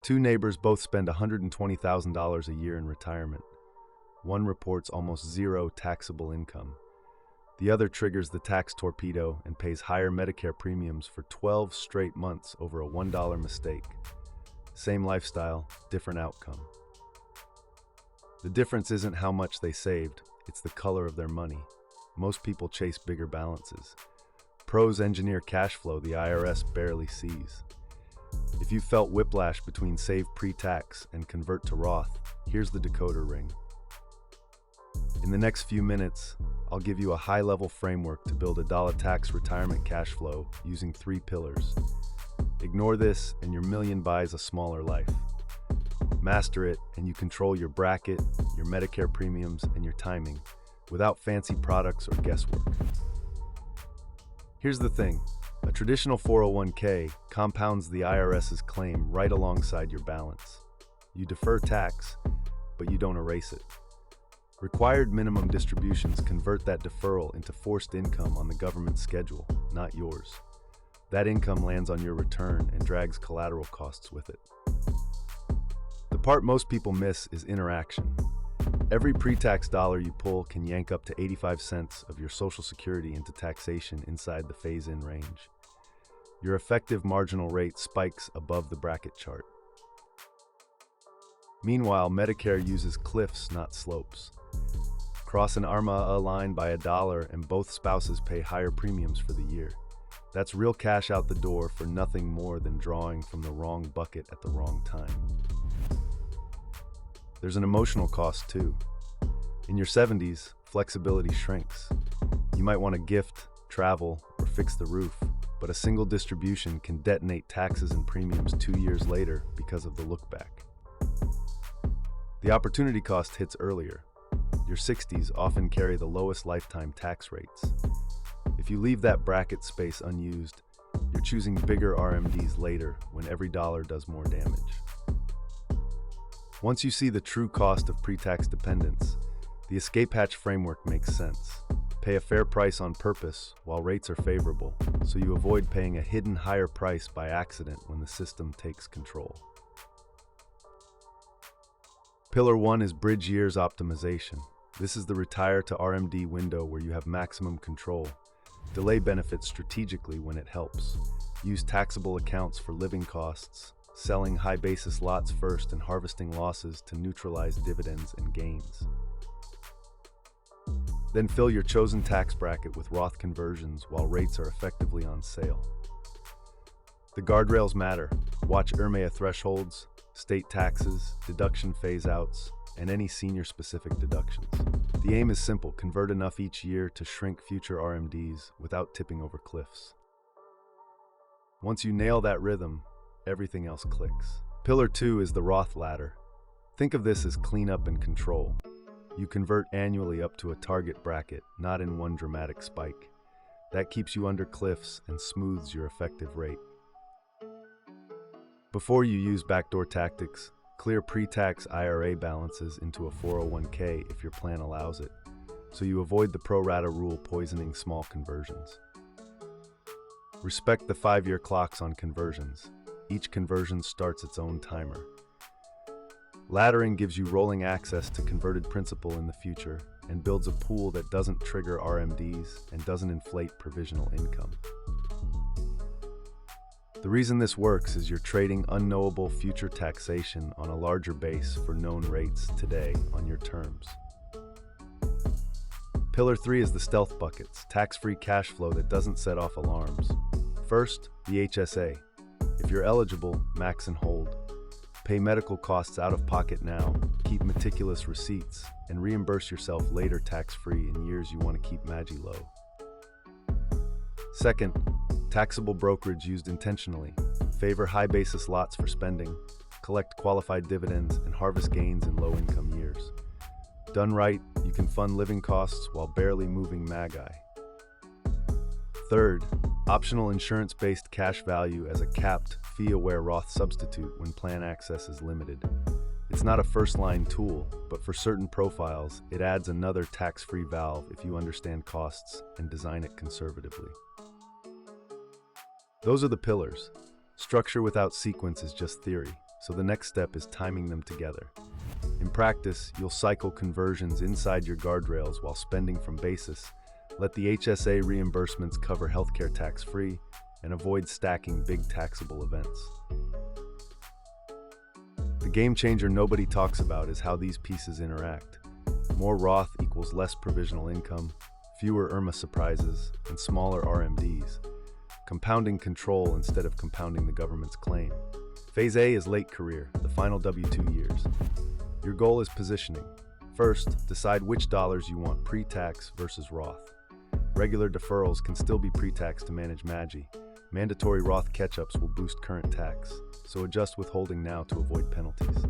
Two neighbors both spend $120,000 a year in retirement. One reports almost zero taxable income. The other triggers the tax torpedo and pays higher Medicare premiums for 12 straight months over a $1 mistake. Same lifestyle, different outcome. The difference isn't how much they saved, it's the color of their money. Most people chase bigger balances. Pros engineer cash flow the IRS barely sees. If you felt whiplash between save pre-tax and convert to Roth, here's the decoder ring. In the next few minutes, I'll give you a high-level framework to build a dollar tax retirement cash flow using 3 pillars. Ignore this and your million buys a smaller life. Master it and you control your bracket, your Medicare premiums, and your timing without fancy products or guesswork. Here's the thing. A traditional 401k compounds the IRS's claim right alongside your balance. You defer tax, but you don't erase it. Required minimum distributions convert that deferral into forced income on the government's schedule, not yours. That income lands on your return and drags collateral costs with it. The part most people miss is interaction. Every pre-tax dollar you pull can yank up to 85 cents of your Social Security into taxation inside the phase-in range. Your effective marginal rate spikes above the bracket chart. Meanwhile, Medicare uses cliffs, not slopes. Cross an ARMA line by $1 and both spouses pay higher premiums for the year. That's real cash out the door for nothing more than drawing from the wrong bucket at the wrong time. There's an emotional cost too. In your 70s, flexibility shrinks. You might want to gift, travel, or fix the roof, but a single distribution can detonate taxes and premiums 2 years later because of the look back. The opportunity cost hits earlier. Your 60s often carry the lowest lifetime tax rates. If you leave that bracket space unused, you're choosing bigger RMDs later when every dollar does more damage. Once you see the true cost of pre-tax dependence, the escape hatch framework makes sense. Pay a fair price on purpose while rates are favorable, so you avoid paying a hidden higher price by accident when the system takes control. Pillar 1 is bridge years optimization. This is the retire to RMD window where you have maximum control. Delay benefits strategically when it helps. Use taxable accounts for living costs, selling high basis lots first and harvesting losses to neutralize dividends and gains. Then fill your chosen tax bracket with Roth conversions while rates are effectively on sale. The guardrails matter. Watch IRMAA thresholds, state taxes, deduction phase-outs, and any senior-specific deductions. The aim is simple: convert enough each year to shrink future RMDs without tipping over cliffs. Once you nail that rhythm, everything else clicks. Pillar 2 is the Roth ladder. Think of this as cleanup and control. You convert annually up to a target bracket, not in one dramatic spike. That keeps you under cliffs and smooths your effective rate. Before you use backdoor tactics, clear pre-tax IRA balances into a 401k if your plan allows it, so you avoid the pro rata rule poisoning small conversions. Respect the 5-year clocks on conversions. Each conversion starts its own timer. Laddering gives you rolling access to converted principal in the future and builds a pool that doesn't trigger RMDs and doesn't inflate provisional income. The reason this works is you're trading unknowable future taxation on a larger base for known rates today on your terms. Pillar 3 is the stealth buckets, tax-free cash flow that doesn't set off alarms. First, the HSA. If you're eligible, max and hold. Pay medical costs out of pocket now, keep meticulous receipts, and reimburse yourself later tax-free in years you want to keep Magi low. Second, taxable brokerage used intentionally. Favor high basis lots for spending, collect qualified dividends, and harvest gains in low-income years. Done right, you can fund living costs while barely moving Magi. Third, optional insurance-based cash value as a capped, fee-aware Roth substitute when plan access is limited. It's not a first-line tool, but for certain profiles, it adds another tax-free valve if you understand costs and design it conservatively. Those are the pillars. Structure without sequence is just theory. so the next step is timing them together. In practice, you'll cycle conversions inside your guardrails while spending from basis, let the HSA reimbursements cover healthcare tax-free, and avoid stacking big taxable events. The game changer nobody talks about is how these pieces interact. More Roth equals less provisional income, fewer IRMA surprises, and smaller RMDs. Compounding control instead of compounding the government's claim. Phase A is late career, the final W-2 years. Your goal is positioning. First, decide which dollars you want pre-tax versus Roth. Regular deferrals can still be pre-tax to manage MAGI. Mandatory Roth catch-ups will boost current tax, so adjust withholding now to avoid penalties.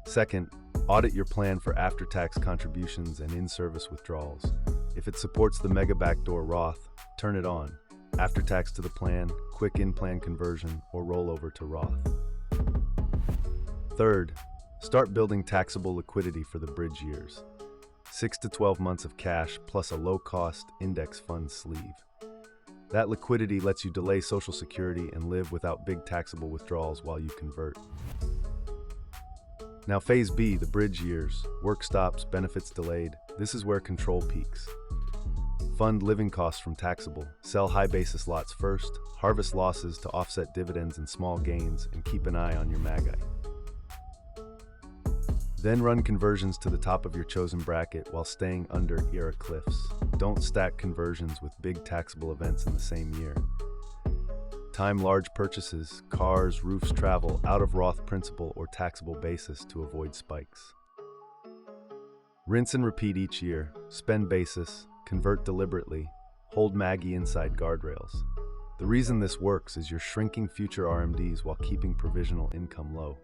Second, audit your plan for after-tax contributions and in-service withdrawals. If it supports the mega backdoor Roth, turn it on. After-tax to the plan, quick in-plan conversion, or rollover to Roth. Third, start building taxable liquidity for the bridge years. 6 to 12 months of cash plus a low-cost index fund sleeve. That liquidity lets you delay Social Security and live without big taxable withdrawals while you convert. Now Phase B, the bridge years, work stops, benefits delayed. This is where control peaks. Fund living costs from taxable, sell high basis lots first, harvest losses to offset dividends and small gains, and keep an eye on your MAGI. Then run conversions to the top of your chosen bracket while staying under ERA cliffs. Don't stack conversions with big taxable events in the same year. Time large purchases, cars, roofs, travel out of Roth principal or taxable basis to avoid spikes. Rinse and repeat each year, spend basis, convert deliberately, hold MAGI inside guardrails. The reason this works is you're shrinking future RMDs while keeping provisional income low.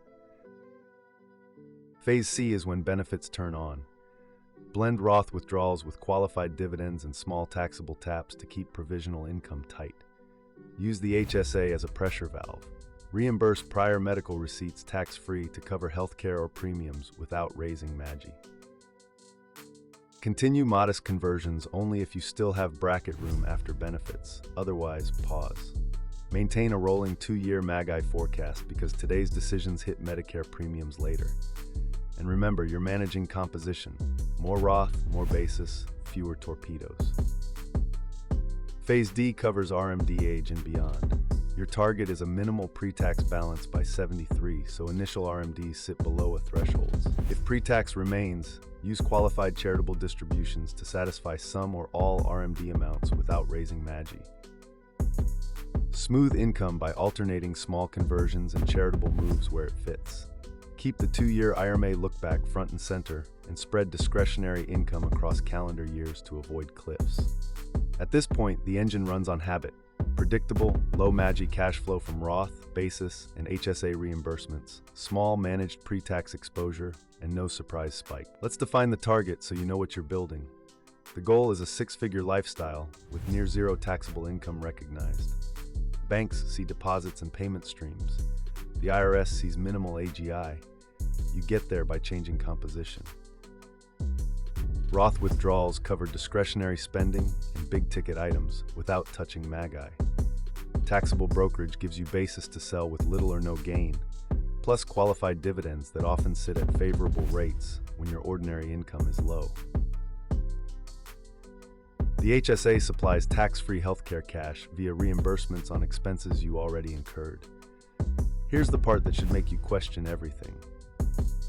Phase C is when benefits turn on. Blend Roth withdrawals with qualified dividends and small taxable taps to keep provisional income tight. Use the HSA as a pressure valve. Reimburse prior medical receipts tax-free to cover healthcare or premiums without raising MAGI. Continue modest conversions only if you still have bracket room after benefits, otherwise pause. Maintain a rolling 2-year MAGI forecast because today's decisions hit Medicare premiums later. And remember, you're managing composition. More Roth, more basis, fewer torpedoes. Phase D covers RMD age and beyond. Your target is a minimal pre-tax balance by 73, so initial RMDs sit below a threshold. If pre-tax remains, use qualified charitable distributions to satisfy some or all RMD amounts without raising MAGI. Smooth income by alternating small conversions and charitable moves where it fits. Keep the 2-year IRMA look-back front and center and spread discretionary income across calendar years to avoid cliffs. At this point, the engine runs on habit. Predictable, low MAGI cash flow from Roth, basis, and HSA reimbursements, small managed pre-tax exposure, and no surprise spike. Let's define the target so you know what you're building. The goal is a 6-figure lifestyle with near zero taxable income recognized. Banks see deposits and payment streams. The IRS sees minimal AGI. You get there by changing composition. Roth withdrawals cover discretionary spending and big-ticket items without touching MAGI. Taxable brokerage gives you basis to sell with little or no gain, plus qualified dividends that often sit at favorable rates when your ordinary income is low. The HSA supplies tax-free healthcare cash via reimbursements on expenses you already incurred. Here's the part that should make you question everything.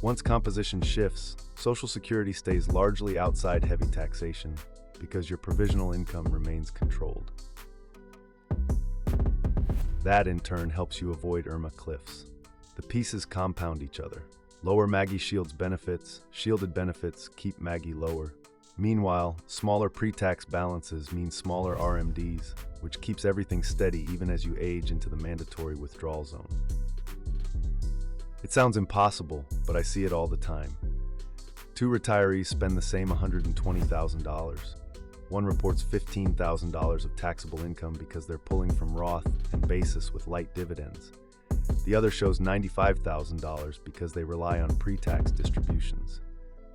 Once composition shifts, Social Security stays largely outside heavy taxation because your provisional income remains controlled. That in turn helps you avoid IRMA cliffs. The pieces compound each other. Lower MAGI shields benefits, shielded benefits keep MAGI lower. Meanwhile, smaller pre-tax balances mean smaller RMDs, which keeps everything steady even as you age into the mandatory withdrawal zone. It sounds impossible, but I see it all the time. 2 retirees spend the same $120,000. One reports $15,000 of taxable income because they're pulling from Roth and basis with light dividends. The other shows $95,000 because they rely on pre-tax distributions.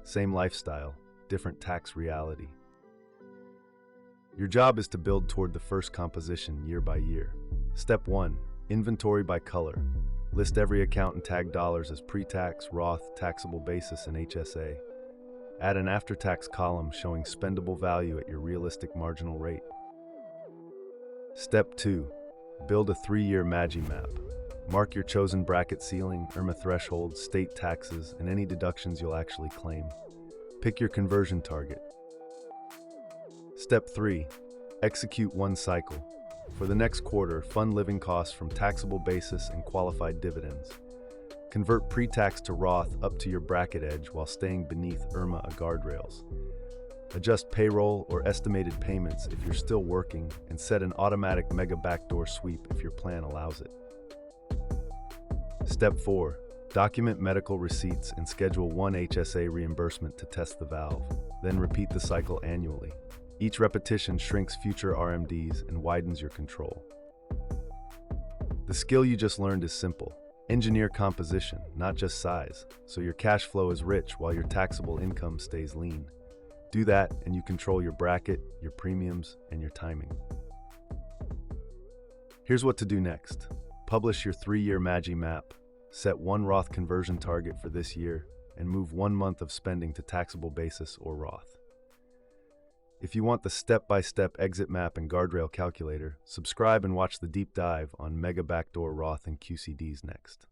Same lifestyle, different tax reality. Your job is to build toward the first composition year by year. Step 1. Inventory by color. List every account and tag dollars as pre-tax, Roth, taxable basis, and HSA. Add an after-tax column showing spendable value at your realistic marginal rate. Step 2. Build a 3-year MAGI map. Mark your chosen bracket ceiling, IRMA thresholds, state taxes, and any deductions you'll actually claim. Pick your conversion target. Step 3. Execute one cycle. For the next quarter, fund living costs from taxable basis and qualified dividends. Convert pre-tax to Roth up to your bracket edge while staying beneath IRMA guardrails. Adjust payroll or estimated payments if you're still working, and set an automatic mega backdoor sweep if your plan allows it. Step 4. Document medical receipts and schedule one HSA reimbursement to test the valve. Then repeat the cycle annually. Each repetition shrinks future RMDs and widens your control. The skill you just learned is simple. Engineer composition, not just size, so your cash flow is rich while your taxable income stays lean. Do that and you control your bracket, your premiums, and your timing. Here's what to do next. Publish your 3-year MAGI map, set one Roth conversion target for this year, and move 1 month of spending to taxable basis or Roth. If you want the step-by-step exit map and guardrail calculator, subscribe and watch the deep dive on Mega Backdoor Roth and QCDs next.